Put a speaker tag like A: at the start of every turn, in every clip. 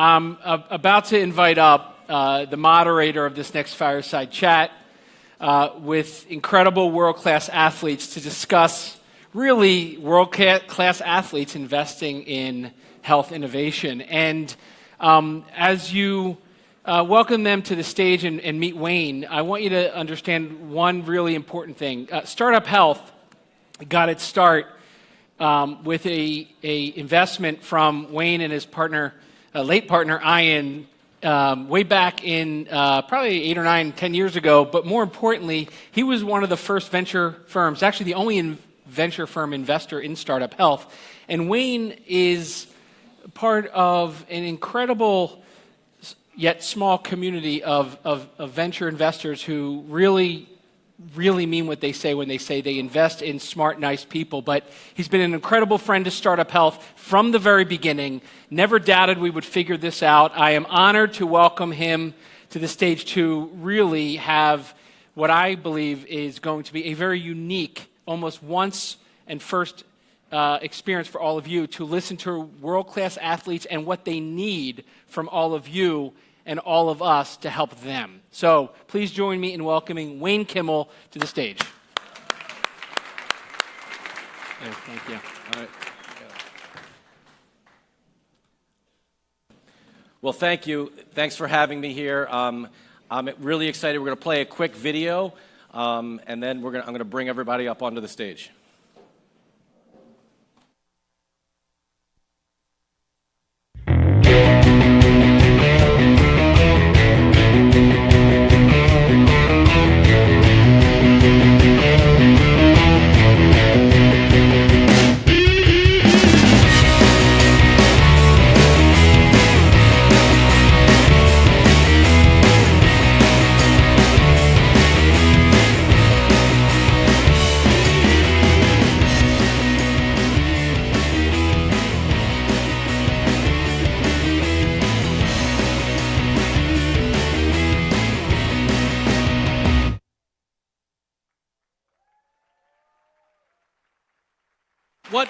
A: I'm about to invite up the moderator of this next fireside chat with incredible world-class athletes to discuss really world-class athletes investing in health innovation. And as you welcome them to the stage and meet Wayne, I want you to understand one really important thing. StartUp Health got its start with a investment from Wayne and his partner, late partner Ian, way back in probably 8 or 9, 10 years ago. But more importantly, he was one of the first venture firms, actually the only venture firm investor in StartUp Health. And Wayne is part of an incredible yet small community of venture investors who really mean what they say when they say they invest in smart, nice people. But he's been an incredible friend to StartUp Health from the very beginning. Never doubted we would figure this out. I am honored to welcome him to the stage to really have what I believe is going to be a very unique, almost once and first experience for all of you to listen to world-class athletes and what they need from all of you and all of us to help them. So please join me in welcoming Wayne Kimmel to the stage. Thank you.
B: All right. Well, thank you. Thanks for having me here. I'm really excited. We're going to play a quick video, and then I'm going to bring everybody up onto the stage.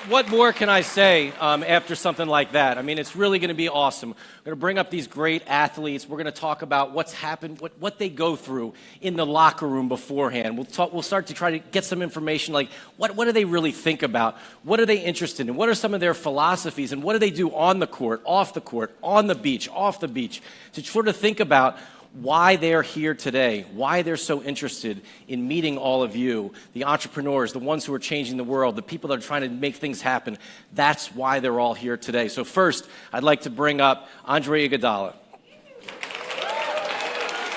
B: What more can I say after something like that? I mean, it's really going to be awesome. We're going to bring up these great athletes. We're going to talk about what's happened, what they go through in the locker room beforehand. We'll start to try to get some information like what do they really think about? What are they interested in? What are some of their philosophies? And what do they do on the court, off the court, on the beach, off the beach? To sort of think about why they're here today, why they're so interested in meeting all of you, the entrepreneurs, the ones who are changing the world, the people that are trying to make things happen. That's why they're all here today. So first, I'd like to bring up Andre Iguodala.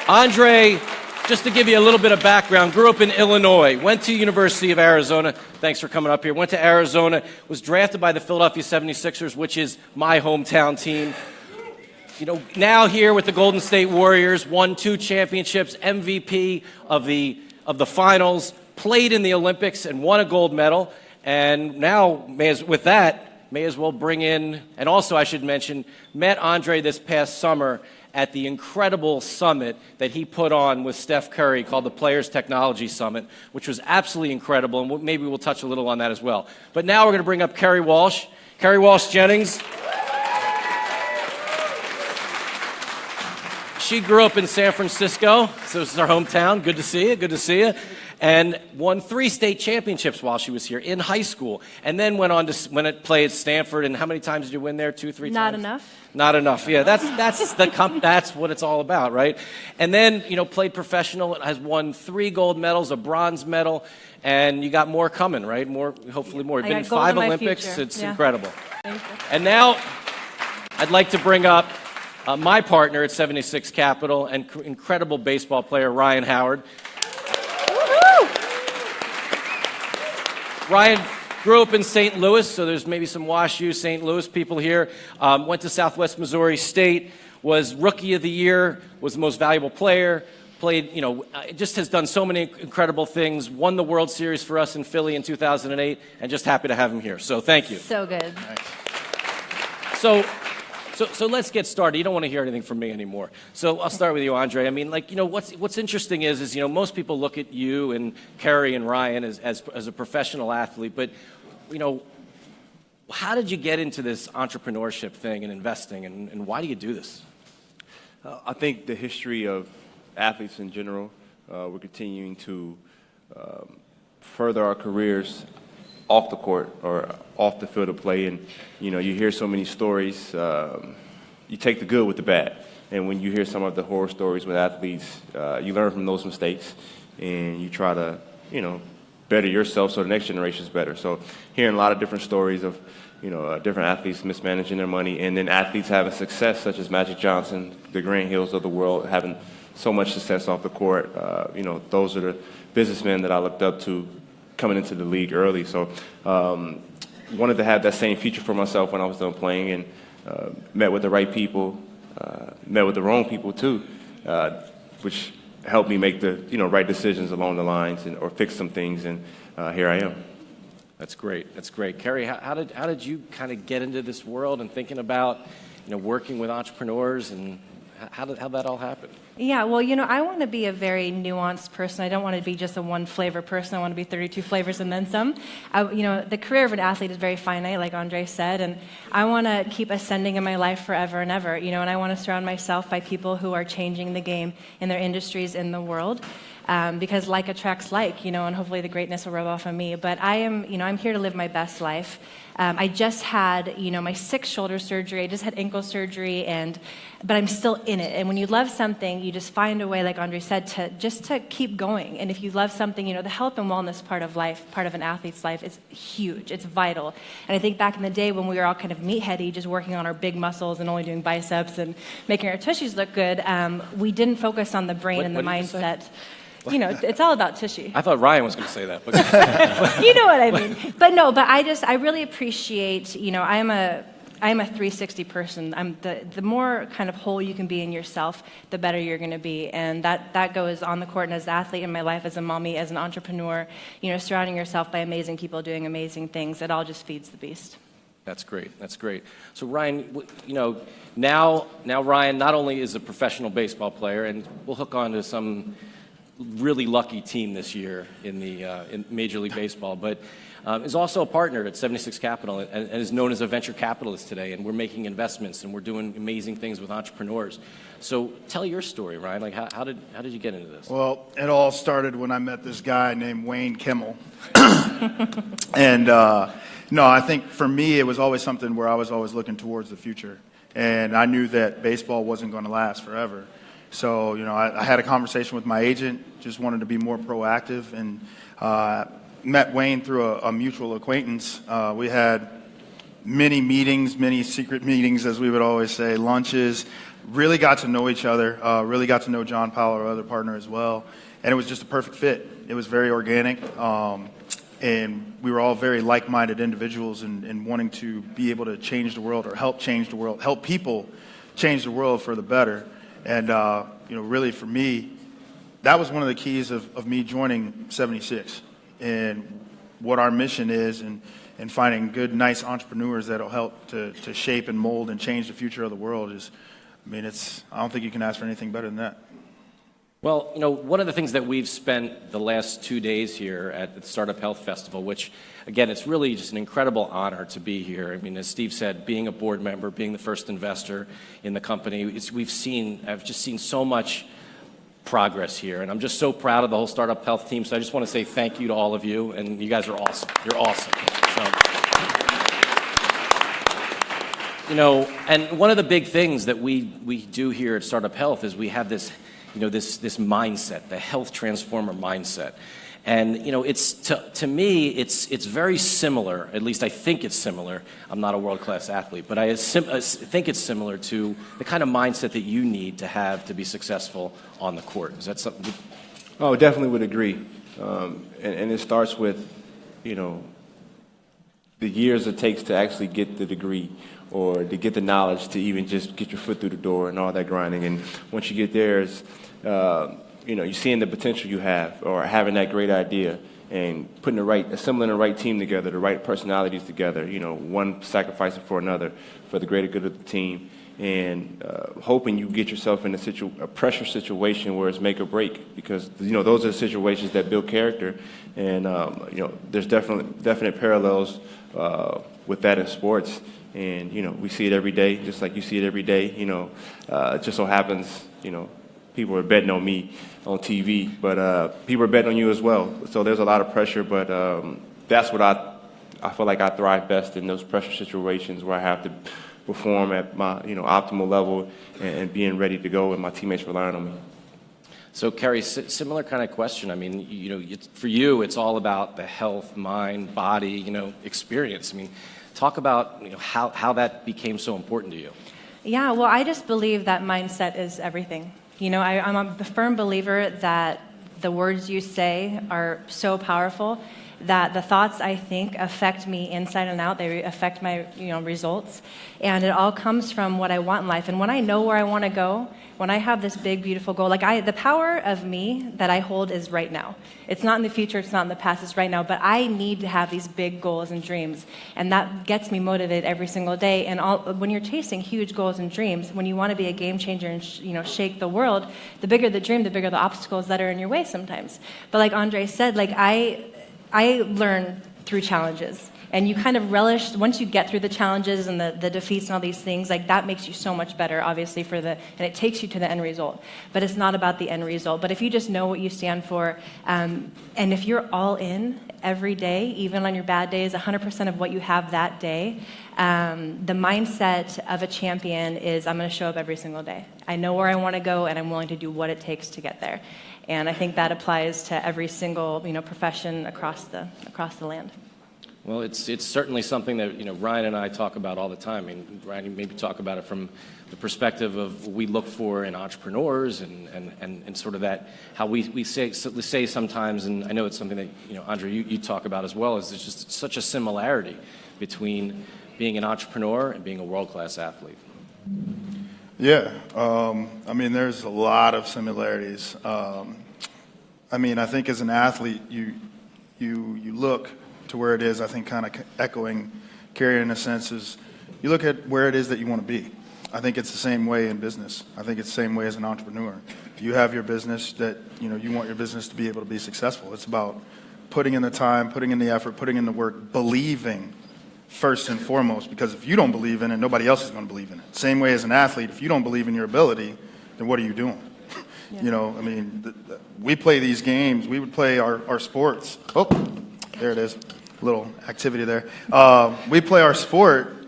B: Andre, just to give you a little bit of background, grew up in Illinois, went to University of Arizona. Thanks for coming up here. Went to Arizona, was drafted by the Philadelphia 76ers, which is my hometown team. You know, now here with the Golden State Warriors, won 2 championships, MVP of the finals, played in the Olympics and won a gold medal. And now, may as well bring in, and also I should mention, met Andre this past summer at the incredible summit that he put on with Steph Curry called the Players Technology Summit, which was absolutely incredible, and maybe we'll touch a little on that as well. But now we're going to bring up Kerri Walsh. Kerri Walsh Jennings. She grew up in San Francisco, so this is our hometown. Good to see you, good to see you. And won 3 state championships while she was here in high school. And then went on to play at Stanford. And how many times did you win there? 2, 3 times?
C: Not enough.
B: Not enough, yeah. That's what it's all about, right? And then, played professional, has won 3 gold medals, a bronze medal, and you got more coming, right? Hopefully more. You've been in 5 Olympics. It's incredible.
C: Thank you.
B: And now, I'd like to bring up my partner at 76 Capital and incredible baseball player, Ryan Howard. Ryan grew up in St. Louis, so there's maybe some Wash U, St. Louis people here. Went to Southwest Missouri State, was Rookie of the Year, was the most valuable player, played, just has done so many incredible things, won the World Series for us in Philly in 2008, and just happy to have him here. So thank you.
C: So good.
B: Right. So let's get started. You don't want to hear anything from me anymore. So I'll start with you, Andre. I mean, what's interesting is most people look at you and Kerri and Ryan as a professional athlete, but How did you get into this entrepreneurship thing and investing, and why do you do this?
C: I think the history of athletes in general, we're continuing to further our careers off the court or off the field of play. And, you hear so many stories. You take the good with the bad. And when you hear some of the horror stories with athletes, you learn from those mistakes and you try to, better yourself so the next generation is better. So hearing a lot of different stories of, different athletes mismanaging their money, and then athletes having success, such as Magic Johnson, the Grant Hills of the world, having so much success off the court. Those are the businessmen that I looked up to coming into the league early. So wanted to have that same future for myself when I was done playing, and met with the right people, met with the wrong people too, which helped me make the right decisions along the lines or fix some things, and here I am.
B: That's great. That's great. Kerri, how did you kind of get into this world and thinking about working with entrepreneurs, and how did that all happen?
D: Yeah, well, I want to be a very nuanced person. I don't want to be just a one flavor person. I want to be 32 flavors and then some. The career of an athlete is very finite, like Andre said, and I want to keep ascending in my life forever and ever. And I want to surround myself by people who are changing the game in their industries in the world. Because like attracts like, and hopefully the greatness will rub off on me. But I'm here to live my best life. I just had, my 6th shoulder surgery. I just had ankle surgery, but I'm still in it. And when you love something, you just find a way, like Andre said, to keep going. And if you love something, the health and wellness part of life, part of an athlete's life, is huge. It's vital. And I think back in the day when we were all kind of meatheady, just working on our big muscles and only doing biceps and making our tushies look good, we didn't focus on the brain and the mindset. It's all about tissue.
B: I thought Ryan was going to say that. But
D: you know what I mean. But I really appreciate, I'm a 360 person. The more kind of whole you can be in yourself, the better you're going to be. And that goes on the court and as an athlete, in my life as a mommy, as an entrepreneur, surrounding yourself by amazing people doing amazing things. It all just feeds the beast.
B: That's great. That's great. So Ryan, now Ryan not only is a professional baseball player, and we'll hook on to some really lucky team this year in Major League Baseball, but is also a partner at 76 Capital and is known as a venture capitalist today. And we're making investments and we're doing amazing things with entrepreneurs. So tell your story, Ryan. Like how did you get into this?
E: Well, it all started when I met this guy named Wayne Kimmel, and I think for me it was always something where I was always looking towards the future, and I knew that baseball wasn't going to last forever. So, I had a conversation with my agent, just wanted to be more proactive, and met Wayne through a mutual acquaintance. We had many meetings, many secret meetings, as we would always say, lunches, really got to know each other, really got to know John Powell, our other partner as well, and it was just a perfect fit. It was very organic, and we were all very like-minded individuals and wanting to be able to change the world or help change the world, help people change the world for the better. And, really for me, that was one of the keys of me joining 76 and what our mission is and finding good, nice entrepreneurs that will help to shape and mold and change the future of the world is, I don't think you can ask for anything better than that.
B: Well, one of the things that we've spent the last 2 days here at the Startup Health Festival, which, again, it's really just an incredible honor to be here. As Steve said, being a board member, being the first investor in the company, I've just seen so much progress here, and I'm just so proud of the whole Startup Health team, so I just want to say thank you to all of you, and you guys are awesome. You're awesome. And one of the big things that we do here at Startup Health is we have this this mindset, the health transformer mindset. And, it's to me, it's very similar, at least I think it's similar. I'm not a world-class athlete, but I think it's similar to the kind of mindset that you need to have to be successful on the court. Is that something?
C: Oh, definitely would agree. And it starts with, the years it takes to actually get the degree or to get the knowledge to even just get your foot through the door and all that grinding. And once you get there, you're seeing the potential you have or having that great idea and assembling the right team together, the right personalities together, one sacrificing for another for the greater good of the team. and hoping you get yourself in a pressure situation where it's make or break, because those are the situations that build character, and there's definite parallels with that in sports, and we see it every day, just like you see it every day. It just so happens people are betting on me on TV, but people are betting on you as well. So there's a lot of pressure, but that's what I feel like I thrive best in, those pressure situations where I have to perform at my optimal level and being ready to go, and my teammates relying on me.
B: So, Kerri, similar kind of question. I mean, for you, it's all about the health, mind, body, experience. I mean, talk about how that became so important to you.
D: Yeah, well, I just believe that mindset is everything. I'm a firm believer that the words you say are so powerful, that the thoughts I think affect me inside and out. They affect my results, and it all comes from what I want in life. And when I know where I want to go, when I have this big, beautiful goal, the power of me that I hold is right now. It's not in the future, it's not in the past, it's right now. But I need to have these big goals and dreams, and that gets me motivated every single day. And when you're chasing huge goals and dreams, when you want to be a game changer and shake the world, the bigger the dream, the bigger the obstacles that are in your way sometimes. But like Andre said, I learn through challenges. And you kind of relish, once you get through the challenges and the defeats and all these things, that makes you so much better, obviously, and it takes you to the end result. But it's not about the end result. But if you just know what you stand for, and if you're all in every day, even on your bad days, 100% of what you have that day, the mindset of a champion is, I'm going to show up every single day. I know where I want to go, and I'm willing to do what it takes to get there. And I think that applies to every single profession across the land.
B: Well, it's certainly something that Ryan and I talk about all the time. I mean, Ryan, you maybe talk about it from the perspective of what we look for in entrepreneurs and sort of that, how we say sometimes, and I know it's something that Andre, you talk about as well, is there's just such a similarity between being an entrepreneur and being a world-class athlete.
E: Yeah, there's a lot of similarities. I think as an athlete, you look to where it is. I think kind of echoing Kerri in a sense is you look at where it is that you want to be. I think it's the same way in business. I think it's the same way as an entrepreneur. If you have your business that you want your business to be able to be successful, it's about putting in the time, putting in the effort, putting in the work, believing first and foremost, because if you don't believe in it, nobody else is going to believe in it. Same way as an athlete, if you don't believe in your ability, then what are you doing? Yeah. We play these games. We would play our sports. Oh, there it is. A little activity there. We play our sport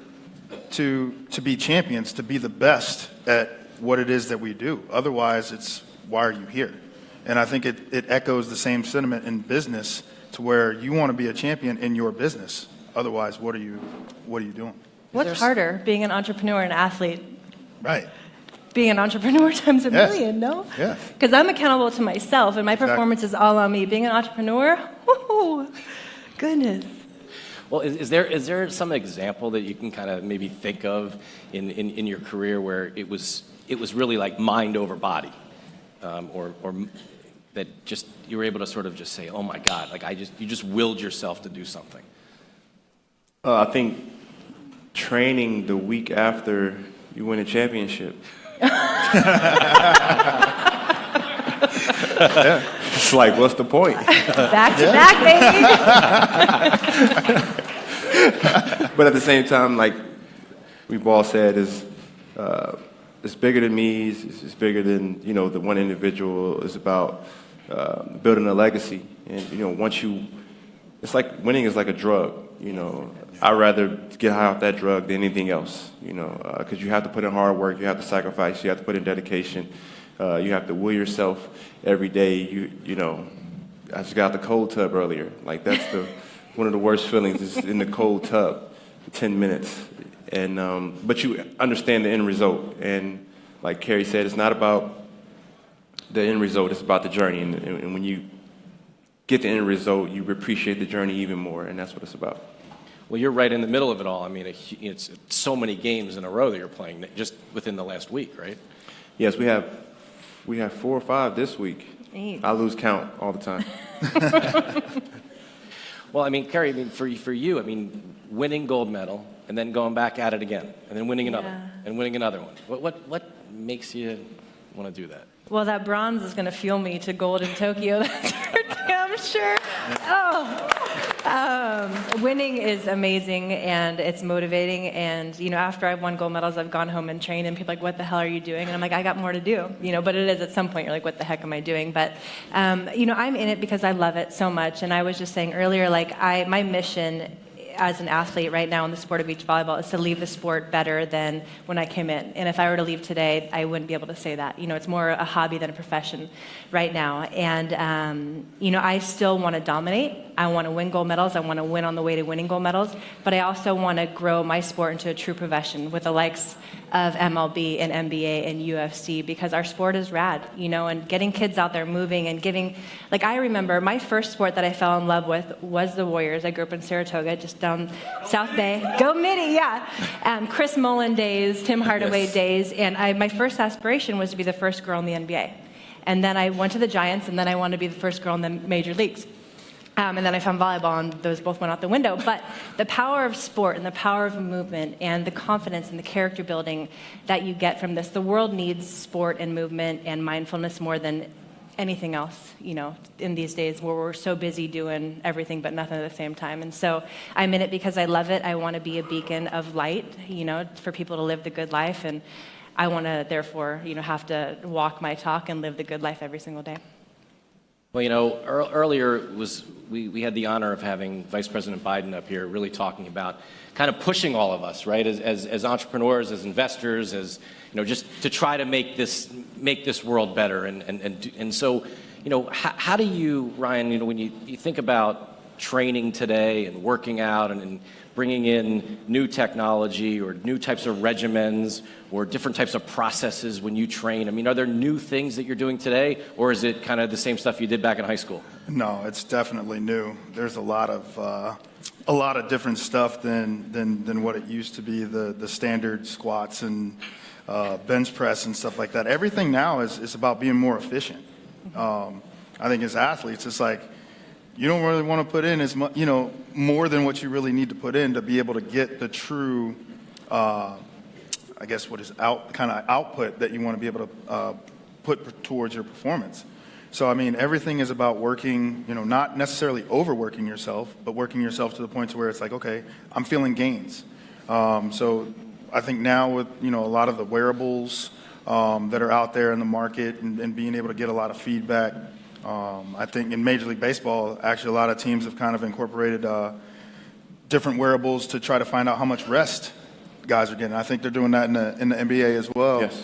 E: to be champions, to be the best at what it is that we do. Otherwise, it's why are you here? And I think it echoes the same sentiment in business, to where you want to be a champion in your business. Otherwise, what are you doing?
D: What's harder, being an entrepreneur and athlete?
E: Right.
D: Being an entrepreneur times a million, no?
E: Yeah.
D: Because I'm accountable to myself, and my performance is all on me. Being an entrepreneur, whoo, goodness.
B: Well, is there some example that you can kind of maybe think of in your career where it was really like mind over body, or that just you were able to sort of just say, oh my God, you just willed yourself to do something?
C: I think training the week after you win a championship. Yeah. It's like, what's the point?
D: Back to back, baby.
C: But at the same time, like we've all said, it's bigger than me. It's bigger than the one individual. It's about building a legacy. And it's like winning is like a drug. I'd rather get high off that drug than anything else, because you have to put in hard work, you have to sacrifice, you have to put in dedication, you have to will yourself every day. I just got out the cold tub earlier. Like that's one of the worst feelings is in the cold tub, 10 minutes. And but you understand the end result. And like Kerri said, it's not about the end result, it's about the journey. And when you get the end result, you appreciate the journey even more, and that's what it's about.
B: Well, you're right in the middle of it all. I mean, it's so many games in a row that you're playing just within the last week, right?
C: Yes, we have 4 or 5 this week. I lose count all the time.
B: Well, I mean, Kerri, for you, winning gold medal, and then going back at it again, and then winning another,
D: Yeah.
B: and winning another one. What makes you want to do that?
D: Well, that bronze is going to fuel me to gold in Tokyo. That's for damn sure. Winning is amazing and it's motivating. And after I've won gold medals, I've gone home and trained, and people are like, "What the hell are you doing?" And I'm like, "I got more to do." But it is at some point you're like, "What the heck am I doing?" But I'm in it because I love it so much. And I was just saying earlier, my mission as an athlete right now in the sport of beach volleyball is to leave the sport better than when I came in. And if I were to leave today, I wouldn't be able to say that. It's more a hobby than a profession right now. And, I still want to dominate. I want to win gold medals. I want to win on the way to winning gold medals. But I also want to grow my sport into a true profession with the likes of MLB and NBA and UFC, because our sport is rad, and getting kids out there moving and giving, I remember my first sport that I fell in love with was the Warriors. I grew up in Saratoga, just down South Bay. Go Mitty, yeah. Chris Mullin days, Tim Hardaway days, and my first aspiration was to be the first girl in the NBA. And then I went to the Giants, and then I wanted to be the first girl in the major leagues. And then I found volleyball, and those both went out the window. But the power of sport and the power of movement and the confidence and the character building that you get from this, the world needs sport and movement and mindfulness more than anything else, in these days where we're so busy doing everything but nothing at the same time. And so I'm in it because I love it. I want to be a beacon of light, for people to live the good life. And I want to, therefore, have to walk my talk and live the good life every single day.
B: Well, earlier we had the honor of having Vice President Biden up here really talking about kind of pushing all of us, right, as entrepreneurs, as investors, as, just to try to make this world better. And so, how do you, Ryan, when you think about training today and working out and bringing in new technology or new types of regimens or different types of processes when you train? I mean, are there new things that you're doing today, or is it kind of the same stuff you did back in high school?
E: No, it's definitely new. There's a lot of different stuff than what it used to be, the standard squats and bench press and stuff like that. Everything now is about being more efficient. I think as athletes, it's like, you don't really want to put in as much, more than what you really need to put in to be able to get the true, output that you want to be able to put towards your performance. So, everything is about working, not necessarily overworking yourself, but working yourself to the point to where it's like, okay, I'm feeling gains. So I think now with, a lot of the wearables that are out there in the market and being able to get a lot of feedback, I think in Major League Baseball, actually a lot of teams have kind of incorporated different wearables to try to find out how much rest guys are getting. I think they're doing that in the NBA as well.
C: Yes.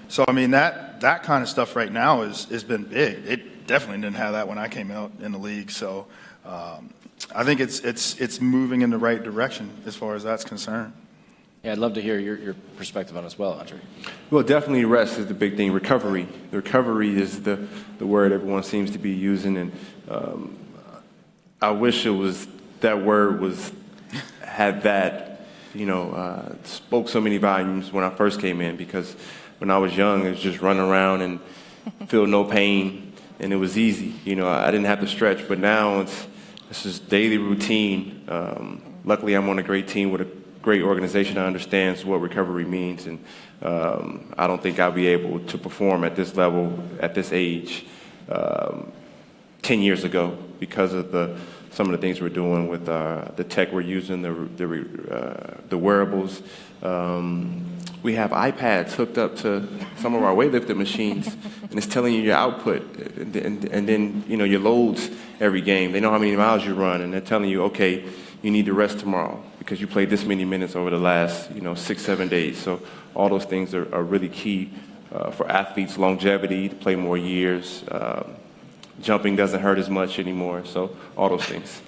E: So that kind of stuff right now has been big. It definitely didn't have that when I came out in the league. So I think it's moving in the right direction as far as that's concerned.
B: Yeah, I'd love to hear your perspective on it as well, Andre.
C: Well, definitely rest is the big thing. Recovery. The recovery is the word everyone seems to be using, and I wish that word had that, spoke so many volumes when I first came in, because when I was young, it was just run around and feel no pain, and it was easy. I didn't have to stretch, but now it's just daily routine. Luckily, I'm on a great team with a great organization that understands what recovery means, and I don't think I'll be able to perform at this level, at this age, 10 years ago because of some of the things we're doing with the tech we're using, the wearables. We have iPads hooked up to some of our weightlifting machines, and it's telling you your output, and then your loads every game. They know how many miles you run, and they're telling you, okay, you need to rest tomorrow because you played this many minutes over the last 6-7 days. So all those things are really key for athletes' longevity, to play more years. Jumping doesn't hurt as much anymore. So all those things.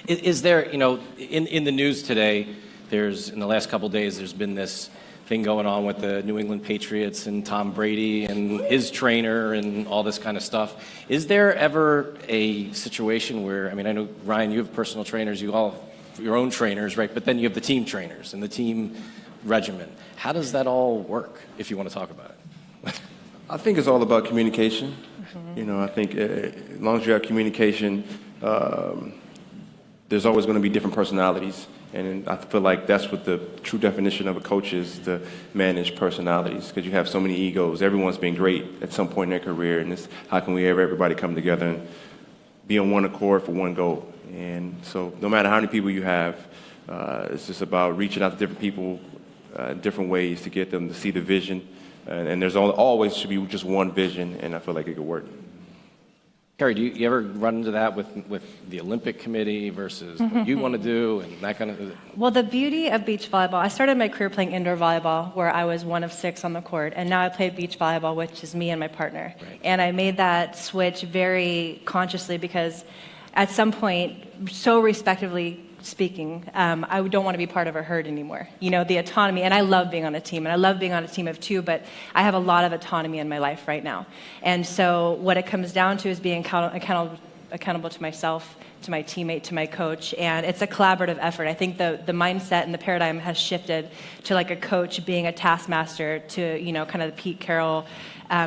B: Is there, in the news today, in the last couple of days, there's been this thing going on with the New England Patriots and Tom Brady and his trainer and all this kind of stuff. Is there ever a situation where, I know, Ryan, you have personal trainers, you all have your own trainers, right? But then you have the team trainers and the team regimen. How does that all work, if you want to talk about it?
C: I think it's all about communication. I think as long as you have communication, there's always going to be different personalities And I feel like that's what the true definition of a coach is, to manage personalities, because you have so many egos. Everyone's been great at some point in their career, and it's how can we have everybody come together and be on one accord for one goal. And so no matter how many people you have, it's just about reaching out to different people different ways to get them to see the vision. And there's always should be just one vision, and I feel like it could work.
B: Kerri, do you ever run into that with the Olympic Committee versus what you want to do and that kind of?
D: Well, the beauty of beach volleyball, I started my career playing indoor volleyball, where I was one of 6 on the court, and now I play beach volleyball, which is me and my partner.
B: Right.
D: And I made that switch very consciously because at some point, so respectively speaking, I don't want to be part of a herd anymore. You know, the autonomy, and I love being on a team, and I love being on a team of 2, but I have a lot of autonomy in my life right now. And so what it comes down to is being accountable to myself, to my teammate, to my coach, and it's a collaborative effort. I think the mindset and the paradigm has shifted to like a coach being a taskmaster to, you know, kind of the Pete Carroll,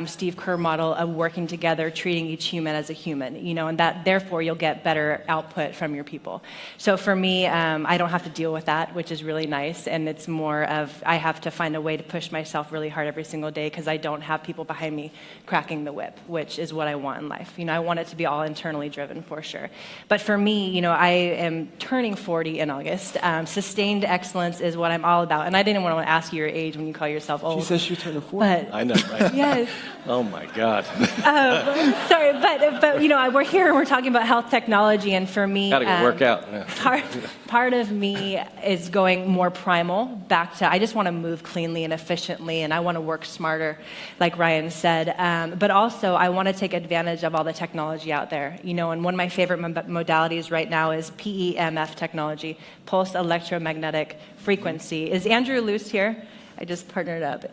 D: Steve Kerr model of working together, treating each human as a human, you know, and that therefore you'll get better output from your people. So for me, I don't have to deal with that, which is really nice, and it's more of I have to find a way to push myself really hard every single day because I don't have people behind me cracking the whip, which is what I want in life. You know, I want it to be all internally driven for sure. But for me, you know, I am turning 40 in August. Sustained excellence is what I'm all about, and I didn't want to ask you your age when you call yourself old.
C: She says she's turning 40.
D: But,
B: I know, right?
D: yes.
B: Oh my God.
D: Sorry, but you know, we're here and we're talking about health technology, and for me,
B: Gotta go work out. Yeah.
D: part of me is going more primal back to I just want to move cleanly and efficiently, and I want to work smarter, like Ryan said. But also, I want to take advantage of all the technology out there. You know, and one of my favorite modalities right now is PEMF technology, pulse electromagnetic frequency. Is Andrew Luce here? I just partnered up.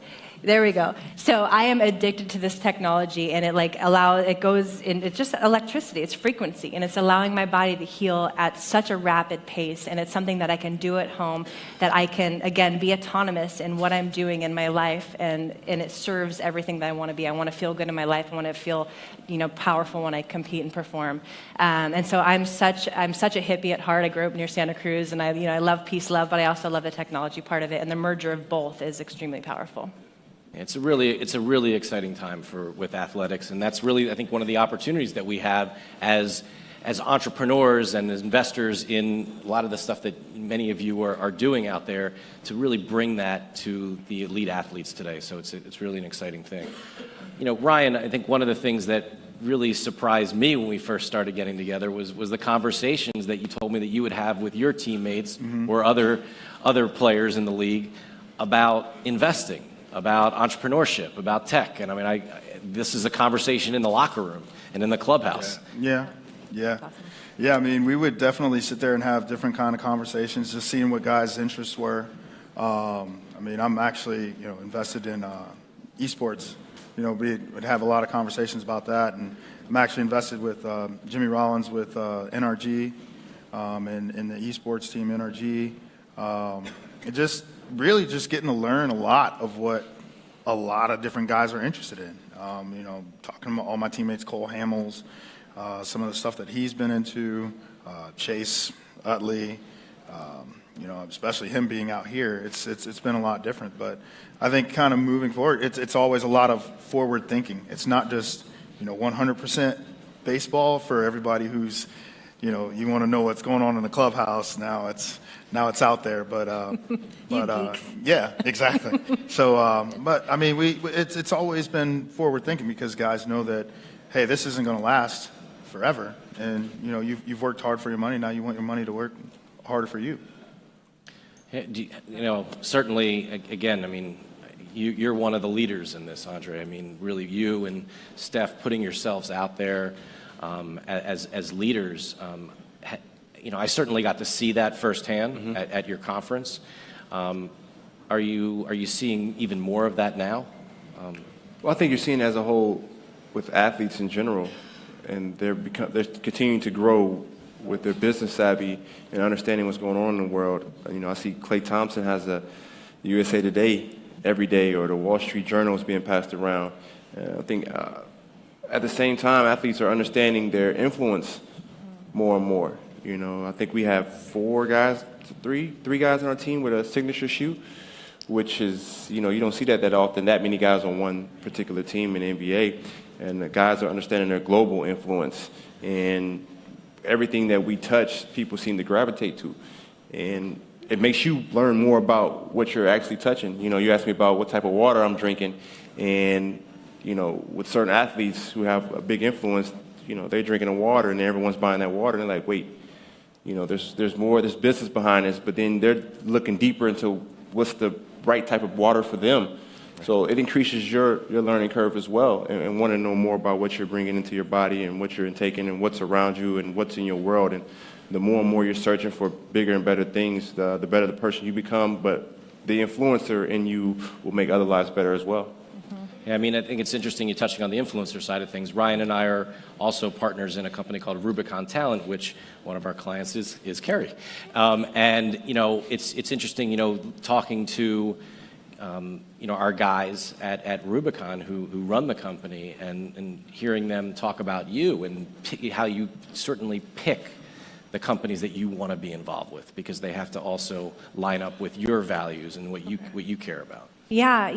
D: There we go. So I am addicted to this technology, and it goes in, it's just electricity, it's frequency, and it's allowing my body to heal at such a rapid pace, and it's something that I can do at home, that I can, again, be autonomous in what I'm doing in my life, and it serves everything that I want to be. I want to feel good in my life. I want to feel, you know, powerful when I compete and perform. And so I'm such a hippie at heart. I grew up near Santa Cruz, and I love peace, love, but I also love the technology part of it, and the merger of both is extremely powerful.
B: It's a really exciting time with athletics, and that's really, I think, one of the opportunities that we have as entrepreneurs and as investors in a lot of the stuff that many of you are doing out there, to really bring that to the elite athletes today. So it's really an exciting thing. You know, Ryan, I think one of the things that really surprised me when we first started getting together was the conversations that you told me that you would have with your teammates or other players in the league about investing, about entrepreneurship, about tech. And I mean, this is a conversation in the locker room and in the clubhouse.
E: Yeah. I mean, we would definitely sit there and have different kind of conversations, just seeing what guys' interests were. I mean, I'm actually, you know, invested in esports. You know, we would have a lot of conversations about that, and I'm actually invested with Jimmy Rollins with NRG and the esports team NRG. It just really just getting to learn a lot of what a lot of different guys are interested in. You know, talking to all my teammates, Cole Hamels, some of the stuff that he's been into, Chase Utley, you know, especially him being out here, it's been a lot different. But I think kind of moving forward, it's always a lot of forward thinking. It's not just, you know, 100% baseball for everybody who's, you know, you want to know what's going on in the clubhouse. Now it's out there, but yeah, exactly. So, but I mean, it's always been forward thinking, because guys know that, hey, this isn't going to last forever, and you know, you've worked hard for your money. Now you want your money to work harder for you.
B: You know, certainly, again, I mean, you're one of the leaders in this, Andre. I mean, really, you and Steph putting yourselves out there as leaders. You know, I certainly got to see that firsthand at your conference. Are you seeing even more of that now?
C: Well, I think you're seeing it as a whole with athletes in general, and they're continuing to grow with their business savvy and understanding what's going on in the world. You know, I see Klay Thompson has a USA Today every day, or the Wall Street Journal is being passed around. I think at the same time, athletes are understanding their influence more and more. You know, I think we have 4 guys three guys on our team with a signature shoe, which is, you don't see that often, that many guys on one particular team in the NBA. And the guys are understanding their global influence. And everything that we touch, people seem to gravitate to. And it makes you learn more about what you're actually touching. You asked me about what type of water I'm drinking. And, with certain athletes who have a big influence, they're drinking the water and everyone's buying that water. And they're like, wait, there's more, there's business behind this. But then they're looking deeper into what's the right type of water for them. So it increases your learning curve as well, and want to know more about what you're bringing into your body and what you're intaking and what's around you and what's in your world. And the more and more you're searching for bigger and better things, the better the person you become. But the influencer in you will make other lives better as well.
B: Yeah, I think it's interesting you're touching on the influencer side of things. Ryan and I are also partners in a company called Rubicon Talent, which one of our clients is Kerri. And it's interesting, talking to our guys at Rubicon who run the company and hearing them talk about you and how you certainly pick the companies that you want to be involved with, because they have to also line up with your values and what you care about.
D: Yeah,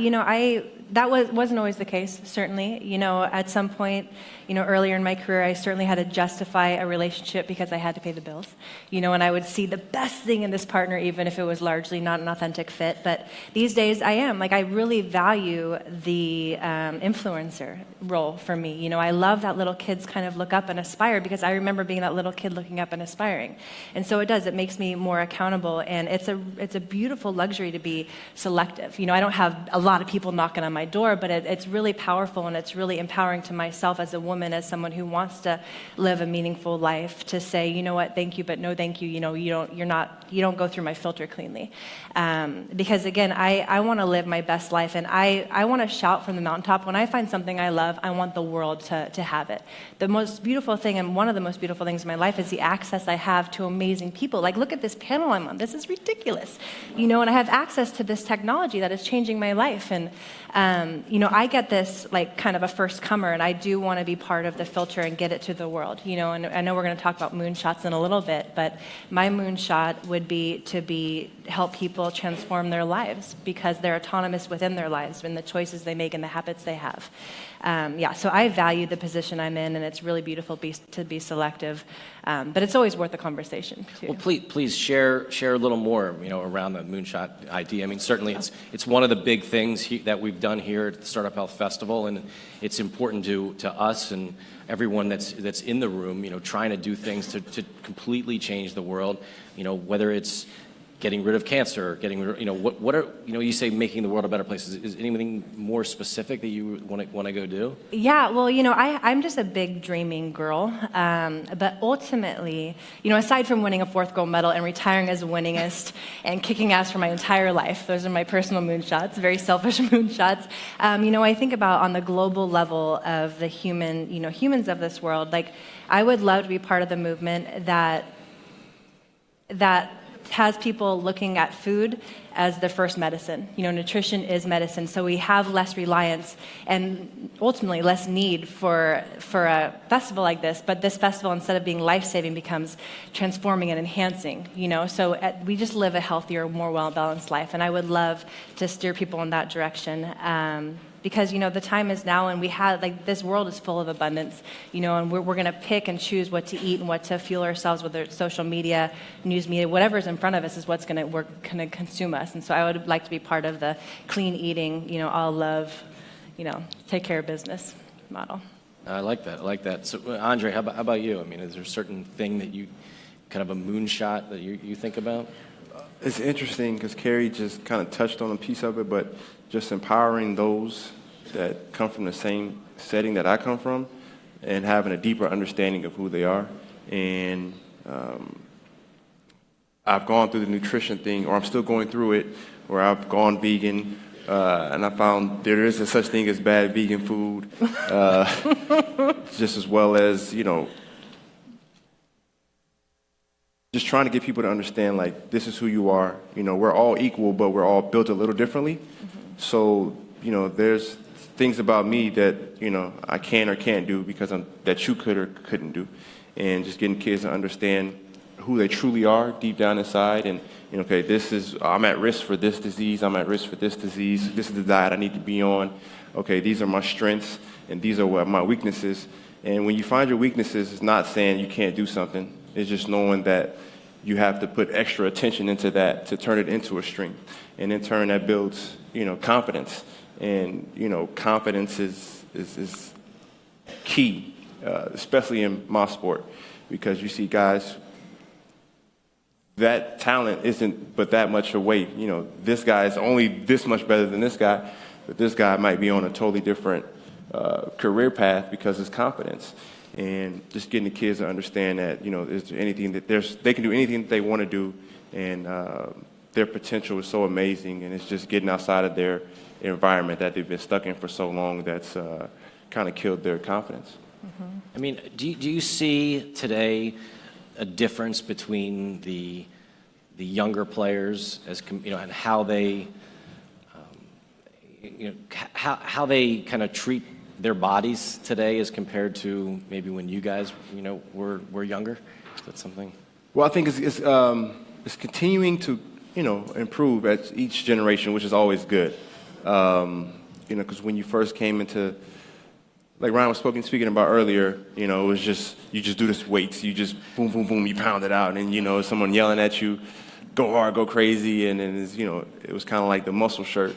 D: that wasn't always the case, certainly. At some point, earlier in my career, I certainly had to justify a relationship because I had to pay the bills. And I would see the best thing in this partner, even if it was largely not an authentic fit. But these days, I really value the influencer role for me. I love that little kids kind of look up and aspire, because I remember being that little kid looking up and aspiring. And so it makes me more accountable, and it's a beautiful luxury to be selective. I don't have a lot of people knocking on my door, but it's really powerful, and it's really empowering to myself as a woman, as someone who wants to live a meaningful life, to say, you know what, thank you, but no thank you. You don't go through my filter cleanly. Because again, I want to live my best life, and I want to shout from the mountaintop. When I find something I love, I want the world to have it. The most beautiful thing, and one of the most beautiful things in my life, is the access I have to amazing people. Like, look at this panel I'm on. This is ridiculous. And I have access to this technology that is changing my life. And, I get this like kind of a first comer, and I do want to be part of the filter and get it to the world. And I know we're going to talk about moonshots in a little bit, but my moonshot would be to help people transform their lives, because they're autonomous within their lives and the choices they make and the habits they have. So I value the position I'm in, and it's really beautiful to be selective, but it's always worth a conversation too.
B: Well, please share a little more, around the moonshot idea. Certainly it's one of the big things that we've done here at the Startup Health Festival, and it's important to us and everyone that's in the room, trying to do things to completely change the world, whether it's getting rid of cancer, what are, you say making the world a better place. Is anything more specific that you want to go do?
D: Yeah, well, I'm just a big dreaming girl. But ultimately, aside from winning a 4th gold medal and retiring as a winningest and kicking ass for my entire life, those are my personal moonshots, very selfish moonshots. I think about on the global level of the humans of this world, like, I would love to be part of the movement that has people looking at food as the first medicine. Nutrition is medicine, so we have less reliance and ultimately less need for a festival like this. But this festival, instead of being life-saving, becomes transforming and enhancing. So we just live a healthier, more well-balanced life, and I would love to steer people in that direction. Because, the time is now, and we have, this world is full of abundance, and we're going to pick and choose what to eat and what to fuel ourselves, whether it's social media, news media, whatever's in front of us is what's going to consume us. And so I would like to be part of the clean eating, all love, take care of business model.
B: I like that. So, Andre, how about you? Is there a certain thing that you, kind of a moonshot that you think about?
C: It's interesting because Kerri just kind of touched on a piece of it, but just empowering those that come from the same setting that I come from and having a deeper understanding of who they are. And I've gone through the nutrition thing, or I'm still going through it, where I've gone vegan, and I found there is a such thing as bad vegan food, just as well as, just trying to get people to understand, like, this is who you are. We're all equal, but we're all built a little differently. Mm-hmm. So, there's things about me that, I can or can't do because that you could or couldn't do. And just getting kids to understand who they truly are deep down inside, and okay, I'm at risk for this disease, I'm at risk for this disease, this is the diet I need to be on. Okay, these are my strengths, and these are my weaknesses. And when you find your weaknesses, it's not saying you can't do something. It's just knowing that you have to put extra attention into that to turn it into a strength. And in turn, that builds, confidence. And, confidence is key, especially in my sport, because you see guys, that talent isn't but that much away. This guy is only this much better than this guy, but this guy might be on a totally different career path because of his confidence. And just getting the kids to understand that, is there anything that they can do anything that they want to do, and their potential is so amazing, and it's just getting outside of their environment that they've been stuck in for so long that's kind of killed their confidence.
B: Mm-hmm. I mean, do you see today a difference between the younger players and how they how they kind of treat their bodies today as compared to maybe when you guys were younger? Is that something?
C: Well, I think it's continuing to improve at each generation, which is always good. Because when you first came into, like Ryan was speaking about earlier, it was just, you just do this weights, you just boom, boom, boom, you pound it out, and someone yelling at you, go hard, go crazy, and then it was kind of like the muscle shirt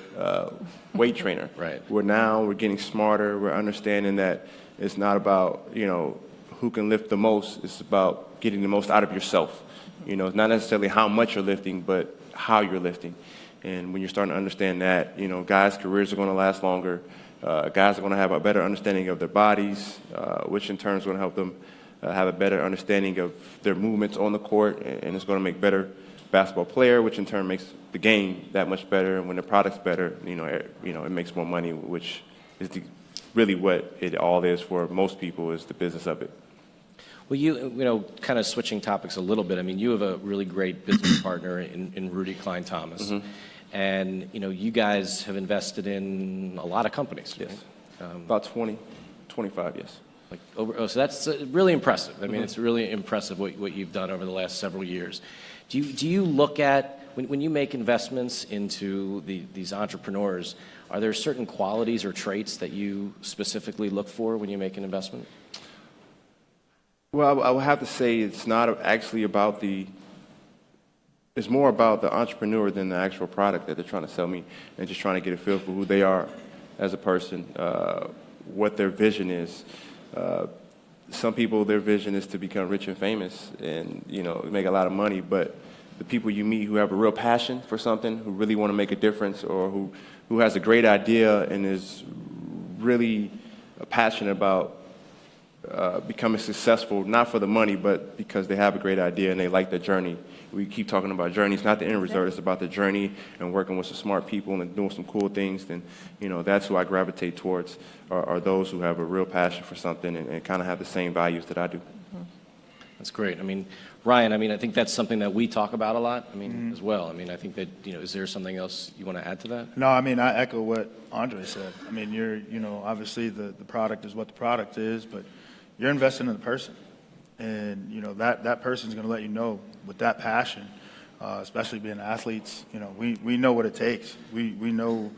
C: weight trainer.
B: Right.
C: Where now we're getting smarter, we're understanding that it's not about who can lift the most, it's about getting the most out of yourself. It's not necessarily how much you're lifting, but how you're lifting. And when you're starting to understand that, guys' careers are going to last longer. Guys are going to have a better understanding of their bodies, which in turn is going to help them have a better understanding of their movements on the court, and it's going to make better basketball player, which in turn makes the game that much better. And when the product's better, it makes more money, which is really what it all is for most people, is the business of it.
B: Well, kind of switching topics a little bit. I mean, you have a really great business partner in Rudy Klein Thomas,
C: Mm-hmm.
B: and you guys have invested in a lot of companies.
C: Yes,
B: right?
C: about 20, 25, yes.
B: So that's really impressive. I mean,
C: Mm-hmm.
B: it's really impressive what you've done over the last several years. Do you look at, when you make investments into these entrepreneurs, are there certain qualities or traits that you specifically look for when you make an investment?
C: Well, I would have to say it's not actually about it's more about the entrepreneur than the actual product that they're trying to sell me, and just trying to get a feel for who they are as a person, what their vision is. Some people, their vision is to become rich and famous and, make a lot of money, but the people you meet who have a real passion for something, who really want to make a difference, or who has a great idea and is really passionate about becoming successful, not for the money, but because they have a great idea and they like the journey. We keep talking about journeys, not the end result. It's about the journey and working with some smart people and doing some cool things. Then, that's who I gravitate towards, are those who have a real passion for something and kind of have the same values that I do.
B: Mm-hmm. That's great. I mean, Ryan, I think that's something that we talk about a lot, as well. I think that, is there something else you want to add to that?
E: No, I echo what Andre said. You're, obviously the product is what the product is, but you're investing in the person. And, that person's going to let you know with that passion, especially being athletes, we know what it takes. We know,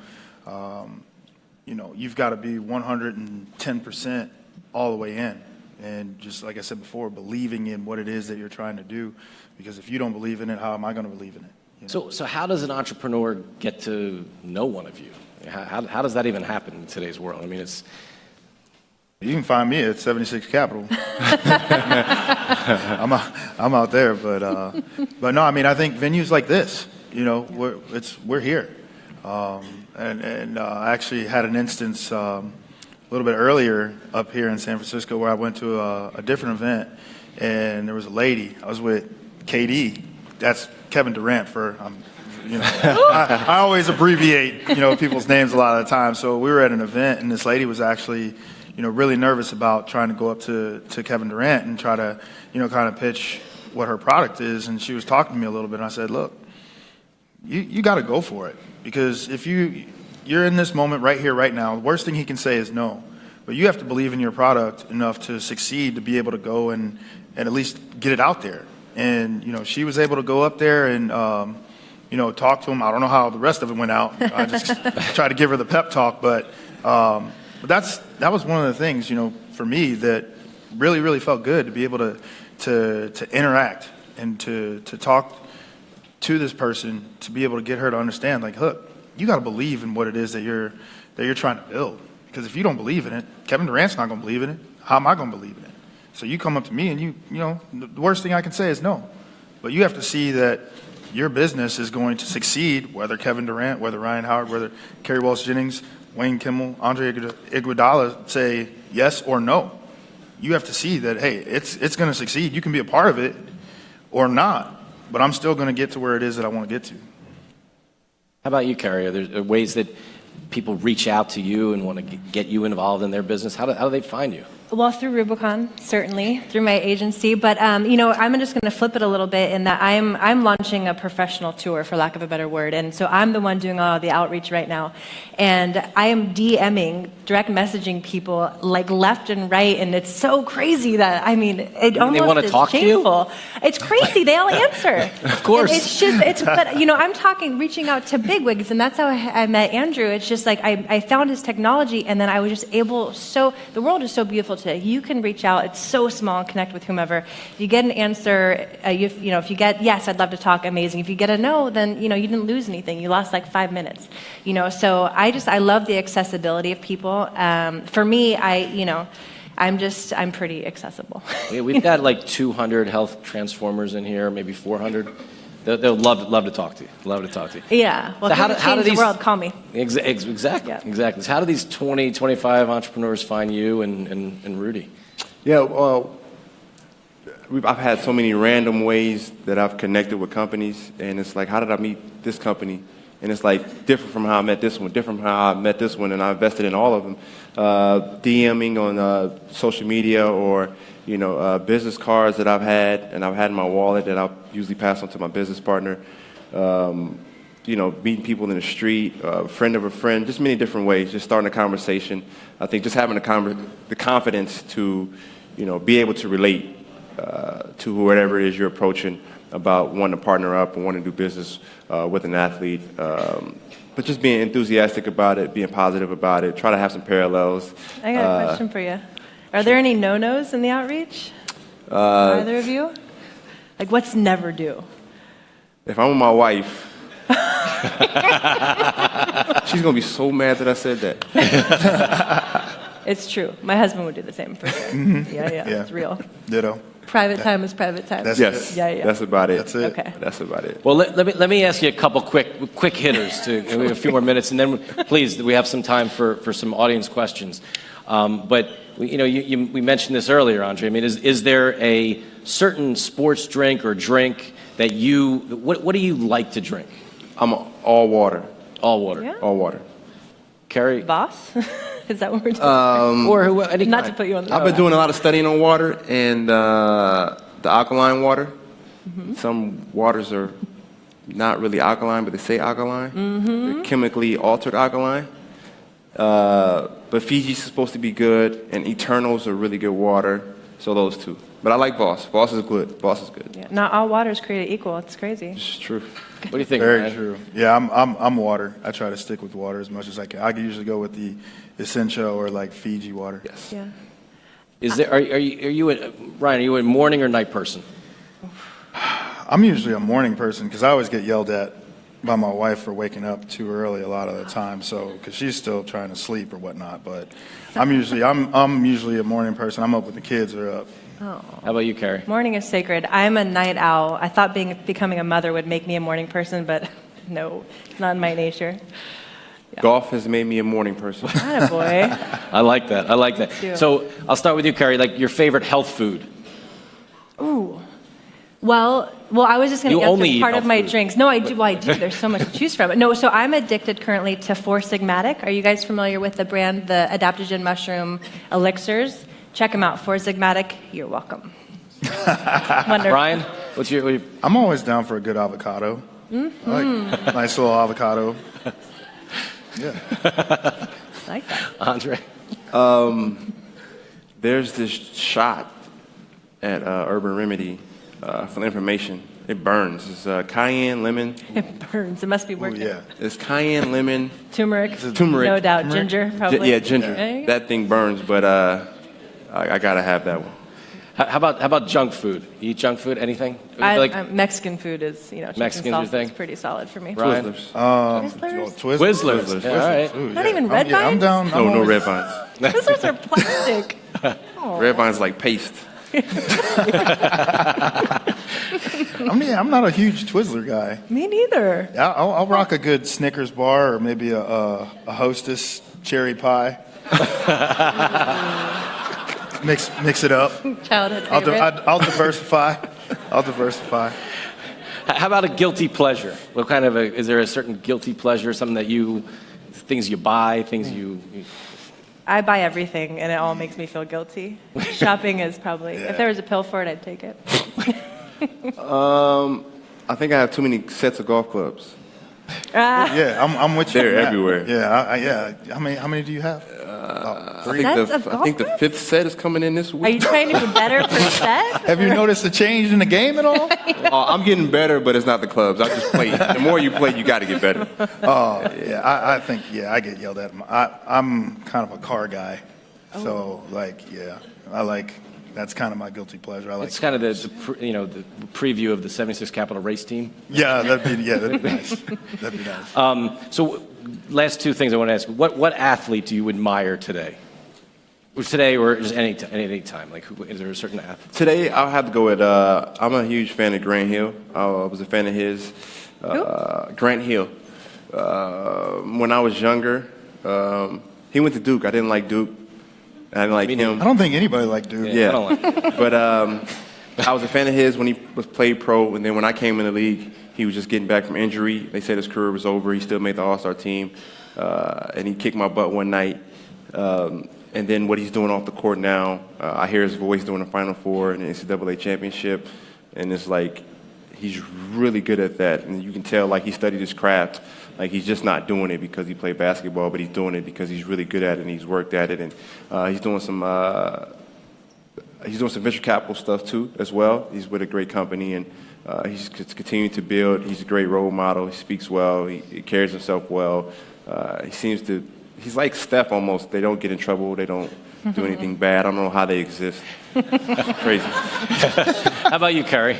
E: you've got to be 110% all the way in. And just like I said before, believing in what it is that you're trying to do. Because if you don't believe in it, how am I going to believe in it?
B: So how does an entrepreneur get to know one of you? How does that even happen in today's world? It's...
E: You can find me at 76 Capital. I'm out there, but no. I think venues like this, we're here, and I actually had an instance a little bit earlier up here in San Francisco where I went to a different event, and there was a lady. I was with KD. That's Kevin Durant for. I always abbreviate people's names a lot of the time. So we were at an event, and this lady was actually really nervous about trying to go up to Kevin Durant and try to, kind of pitch what her product is. And she was talking to me a little bit, and I said, look, you got to go for it. Because if you're in this moment right here, right now, the worst thing he can say is no. But you have to believe in your product enough to succeed, to be able to go and at least get it out there. And, she was able to go up there and, talk to him. I don't know how the rest of it went out. I just tried to give her the pep talk. But that was one of the things, for me that really, really felt good to be able to interact and to talk to this person, to be able to get her to understand, like, look, you got to believe in what it is that you're trying to build. Because if you don't believe in it, Kevin Durant's not going to believe in it. How am I going to believe in it? So you come up to me and the worst thing I can say is no. But you have to see that your business is going to succeed, whether Kevin Durant, whether Ryan Howard, whether Kerri, Walsh, Jennings, Wayne Kimmel, Andre Iguodala say yes or no. You have to see that, hey, it's going to succeed. You can be a part of it or not, but I'm still going to get to where it is that I want to get to.
B: How about you, Kerri? Are there ways that people reach out to you and want to get you involved in their business? How do they find you?
D: Well, through Rubicon, certainly, through my agency. But, I'm just going to flip it a little bit in that I'm launching a professional tour, for lack of a better word. And so I'm the one doing all of the outreach right now. And I am DMing, direct messaging people like left and right. And it's so crazy that, it almost
B: they want to
D: is
B: talk
D: shameful.
B: to you?
D: It's crazy. They all answer.
B: Of course.
D: But I'm reaching out to bigwigs. And that's how I met Andrew. It's just like I found his technology. And then I was just able, the world is so beautiful today. You can reach out. It's so small and connect with whomever. If you get an answer, if you get, yes, I'd love to talk, amazing. If you get a no, then, you didn't lose anything. You lost like 5 minutes. So I love the accessibility of people. For me, I'm pretty accessible.
B: Yeah, we've got like 200 health transformers in here, maybe 400. They'll love to talk to you. Love to talk to you.
D: Yeah. Well,
B: So
D: how do the world, call me.
B: Exactly.
D: Yeah.
B: Exactly. So how do these 20, 25 entrepreneurs find you and Rudy?
C: Yeah, I've had so many random ways that I've connected with companies, and it's like, how did I meet this company? And it's like different from how I met this one, different from how I met this one, and I invested in all of them. DMing on social media or business cards that I've had and I've had in my wallet that I'll usually pass on to my business partner. Meeting people in the street, friend of a friend, just many different ways, just starting a conversation. I think just having the confidence to, be able to relate to whoever it is you're approaching about wanting to partner up and wanting to do business with an athlete. But just being enthusiastic about it, being positive about it, try to have some parallels.
D: I got a question for you. Are there any no-nos in the outreach? Either of you? Like, what's never do?
C: If I'm with my wife, she's going to be so mad that I said that.
D: It's true. My husband would do the same for sure. Yeah, it's real.
E: Ditto.
D: Private time is private time.
C: Yes.
D: Yeah.
C: That's about it.
E: That's it.
D: Okay.
C: That's about it.
B: Well, let me ask you a couple quick hitters. We have a few more minutes, and then please, we have some time for some audience questions. But we mentioned this earlier, Andre. Is there a certain sports drink or drink that what do you like to drink?
C: I'm all water.
B: All water.
D: Yeah.
C: All water.
B: Kerri?
D: Boss? Is that what we're doing?
B: Or who? Any
D: Not
B: kind.
D: to put you on the
C: I've been doing a lot of studying on water and the alkaline water. Mm-hmm. Some waters are not really alkaline, but they say alkaline. Mm-hmm. They're chemically altered alkaline. But Fiji's supposed to be good, and Eternals are really good water. So those two. But I like Voss. Voss is good. Voss is good.
D: Yeah, not all water is created equal. It's crazy.
C: It's true.
B: What do you think,
E: Very
B: Ryan?
E: true. Yeah, I'm water. I try to stick with water as much as I can. I can usually go with the Essential or like Fiji water.
C: Yes.
D: Yeah.
B: Ryan, are you a morning or night person?
E: I'm usually a morning person because I always get yelled at by my wife for waking up too early a lot of the time. So because she's still trying to sleep or whatnot. But I'm usually a morning person. I'm up when the kids are up.
B: How about you, Kerri?
D: Morning is sacred. I'm a night owl. I thought becoming a mother would make me a morning person, but no, it's not in my nature. Yeah.
C: Golf has made me a morning person.
D: Attaboy.
B: I like that.
D: Too.
B: So I'll start with you, Kerri. Like your favorite health food?
D: Ooh. Well, I was just going
B: You
D: to
B: only
D: answer
B: eat
D: part of
B: health
D: my
B: food.
D: drinks. No, I do. Well, I do. There's so much to choose from. No, so I'm addicted currently to Four Sigmatic. Are you guys familiar with the brand, the adaptogen mushroom elixirs? Check them out. Four Sigmatic. You're welcome. Wonderful.
B: Ryan, what's your
E: I'm always down for a good avocado.
D: Mm-hmm.
E: I like nice little avocado. Yeah.
D: I like that.
B: Andre?
C: There's this shot at Urban Remedy for the information. It burns. It's cayenne, lemon.
D: It burns. It must be
E: Ooh,
D: working.
E: yeah.
C: It's cayenne, lemon.
D: Turmeric.
C: Turmeric.
D: No doubt.
E: Turmeric?
D: Ginger, probably.
C: Yeah, ginger.
D: There you go.
C: That thing burns, but I gotta have that one.
B: How about junk food? You eat junk food? Anything?
D: Mexican food is, chicken
B: Mexican's your
D: salsa
B: thing?
D: is pretty solid for me.
B: Ryan?
C: Twizzlers.
D: Twizzlers?
B: Twizzlers. Yeah, all right.
E: Ooh,
D: Not
E: yeah.
D: even red
E: I'm
D: vines?
E: down.
C: No, no red vines.
D: Twizzlers are plastic.
C: Red vines like paste.
E: I'm not a huge Twizzler guy.
D: Me neither.
E: I'll rock a good Snickers bar or maybe a Hostess cherry pie. Mix it up.
D: Childhood favorite.
E: I'll diversify. I'll diversify.
B: How about a guilty pleasure? What kind of is there a certain guilty pleasure, something that things you buy, things you
D: I buy everything, and it all makes me feel guilty. Shopping is probably, if there was a pill for it, I'd take it.
C: I think I have too many sets of golf clubs.
E: Yeah, I'm with you.
C: They're
E: on that.
C: everywhere.
E: Yeah, yeah. How many do you have? Three.
D: Sets of
C: I think the
D: golf
C: fifth set is coming in this
D: Are
C: week.
D: you trying to be better per set?
E: Have you noticed a change in the game at all?
C: I'm getting better, but it's not the clubs. I just play. The more you play, you got to get better.
E: Oh, yeah. I think I get yelled at. I'm kind of a car guy, so I like. That's kind of my guilty pleasure. I like.
B: It's kind of the preview of the 76 Capital race team.
E: Yeah, that'd be nice. That'd be nice.
B: So, last two things I want to ask: what athlete do you admire today? Or today, or just any time? Like, is there a certain athlete?
C: Today, I'll have to go with. I'm a huge fan of Grant Hill. I was a fan of his. Grant Hill. When I was younger, he went to Duke. I didn't like Duke. I didn't like him.
E: I don't think anybody liked Duke.
C: Yeah,
B: I don't like
C: but I was a fan of his when he was played pro, and then when I came in the league, he was just getting back from injury. They said his career was over. He still made the All-Star team, and he kicked my butt one night. And then what he's doing off the court now, I hear his voice during the Final Four and the NCAA championship, and it's like he's really good at that, and you can tell like he studied his craft. Like he's just not doing it because he played basketball, but he's doing it because he's really good at it and he's worked at it, and he's doing some venture capital stuff too as well. He's with a great company, and he's continuing to build. He's a great role model. He speaks well. He carries himself well. He's like Steph almost. They don't get in trouble. They don't do anything bad. I don't know how they exist. It's crazy.
B: How about you, Kerri?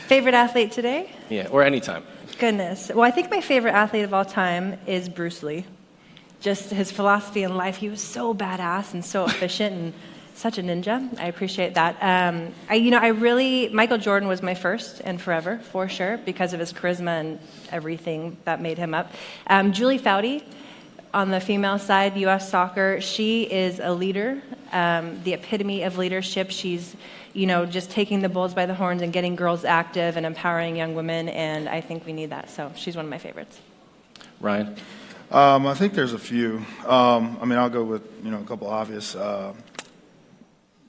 D: Favorite athlete today?
B: Yeah, or anytime.
D: Goodness. Well, I think my favorite athlete of all time is Bruce Lee. Just his philosophy in life. He was so badass and so efficient and such a ninja. I appreciate that. Michael Jordan was my first and forever, for sure, because of his charisma and everything that made him up. Julie Foudy, on the female side, U.S. soccer, she is a leader, the epitome of leadership. She's just taking the bulls by the horns and getting girls active and empowering young women, and I think we need that. So she's one of my favorites.
B: Ryan?
E: I think there's a few. I'll go with a couple obvious.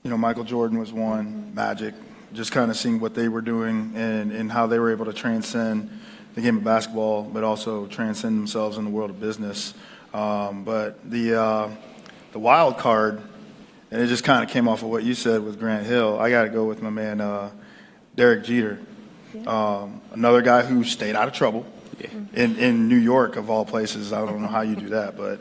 E: Michael Jordan was one. Magic, just kind of seeing what they were doing and how they were able to transcend the game of basketball, but also transcend themselves in the world of business. But the wild card. And it just kind of came off of what you said with Grant Hill. I got to go with my man, Derek Jeter.
D: Yeah.
E: Another guy who stayed out of trouble in New York, of all places. I don't know how you do that. But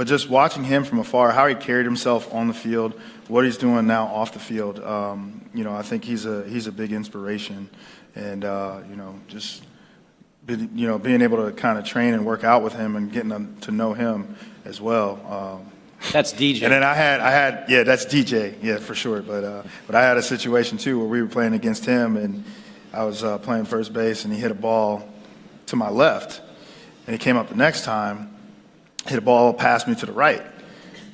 E: just watching him from afar, how he carried himself on the field, what he's doing now off the field, I think he's a big inspiration. And, just being able to kind of train and work out with him and getting to know him as well.
B: That's DJ.
E: And then I had that's DJ, yeah, for sure. But I had a situation too where we were playing against him, and I was playing first base, and he hit a ball to my left, and he came up the next time, hit a ball past me to the right.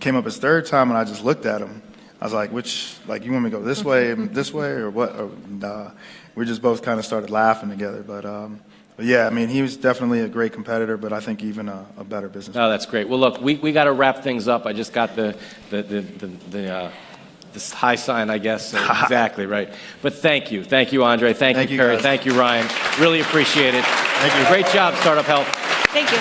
E: Came up his third time, and I just looked at him. I was like, you want me to go this way, or what? We just both kind of started laughing together, but yeah, he was definitely a great competitor, but I think even a better businessman.
B: Oh, that's great. Well, look, we got to wrap things up. I just got the high sign, I guess. Exactly right. But thank you, Andre. Thank you, Kerri.
E: Guys.
B: Thank you, Ryan. Really appreciate it.
E: Thank you.
B: Great job, Startup Health.
D: Thank you.